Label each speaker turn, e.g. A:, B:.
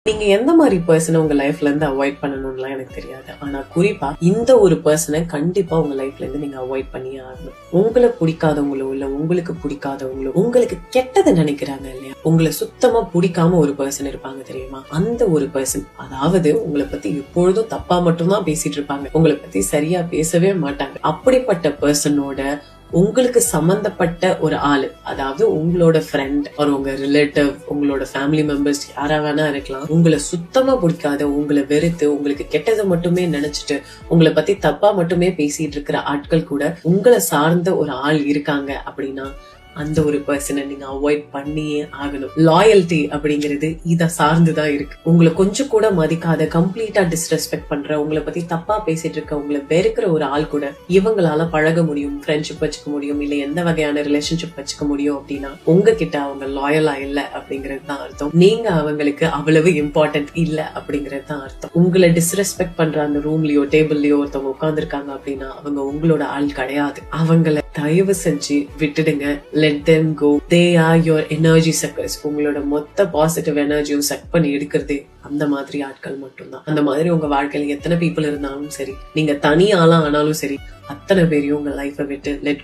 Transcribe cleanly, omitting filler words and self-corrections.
A: நீங்க எந்த மாதிரி பர்சனை உங்க லைஃப்ல இருந்து அவாய்ட் பண்ணணும்லாம் எனக்கு தெரியாது. ஆனா குறிப்பா இந்த ஒரு பர்சனை கண்டிப்பா உங்க லைஃப்ல இருந்து நீங்க அவாய்ட் பண்ணியே ஆகணும். உங்களை பிடிக்காதவங்களோ இல்ல உங்களுக்கு பிடிக்காதவங்களோ உங்களுக்கு கெட்டதை நினைக்கிறாங்க இல்லையா, உங்களை சுத்தமா பிடிக்காம ஒரு பர்சன் இருப்பாங்க தெரியுமா, அந்த ஒரு பர்சன், அதாவது உங்களை பத்தி எப்பொழுதும் தப்பா மட்டும்தான் பேசிட்டு இருப்பாங்க, உங்களை பத்தி சரியா பேசவே மாட்டாங்க. அப்படிப்பட்ட பர்சனோட உங்களுக்கு சம்பந்தப்பட்ட ஒரு ஆளு, அதாவது உங்களோட ஃப்ரெண்ட் ஒரு உங்க ரிலேட்டிவ், உங்களோட ஃபேமிலி மெம்பர்ஸ் யாரா வேணா இருக்கலாம், உங்களை சுத்தமா பிடிக்காத, உங்களை வெறுத்து உங்களுக்கு கெட்டதை மட்டுமே நினைச்சிட்டு உங்களை பத்தி தப்பா மட்டுமே பேசிட்டு இருக்கிற ஆட்கள் கூட உங்களை சார்ந்த ஒரு ஆள் இருக்காங்க அப்படின்னா அந்த ஒரு பர்சனை நீங்க அவாய்ட் பண்ணியே ஆகணும். லாயல்டி அப்படிங்கிறது இத சார்ந்துதான் இருக்கு. உங்களை கொஞ்சம் கூட மதிக்காத, கம்ப்ளீட்டா டிஸ்ரெஸ்பெக்ட் பண்ற, உங்களை பத்தி தப்பா பேசிட்டு இருக்க, உங்களை வெறுக்கிற ஒரு ஆள் கூட இவங்களால பழக முடியும், ஃப்ரெண்ட்ஷிப் வச்சுக்க முடியும், இல்ல எந்த வகையான ரிலேஷன்ஷிப் வச்சுக்க முடியும் அப்படின்னா உங்ககிட்ட அவங்க லாயலா இல்ல அப்படிங்கிறது தான் அர்த்தம். நீங்க அவங்களுக்கு அவ்வளவு இம்பார்ட்டன்ட் இல்ல அப்படிங்கிறது தான் அர்த்தம். உங்களை டிஸ்ரெஸ்பெக்ட் பண்ற அந்த ரூம்லயோ டேபிள்லயோ ஒருத்தவங்க உட்கார்ந்து இருக்காங்க அப்படின்னா அவங்க உங்களோட ஆள் கிடையாது. அவங்களை தயவு செஞ்சு விட்டுடுங்க. let them go. they are your energy suckers. உங்களோட மொத்த பாசிட்டிவ் எனர்ஜியும் சக் பண்ணி எடுக்கிறதே அந்த மாதிரி ஆட்கள் மட்டும்தான். அந்த மாதிரி உங்க வாழ்க்கையில எத்தனை பீப்புள் இருந்தாலும் சரி, நீங்க தனி ஆளா ஆனாலும் சரி, அத்தனை பேரையும் உங்க லைஃபை விட்டு லெட்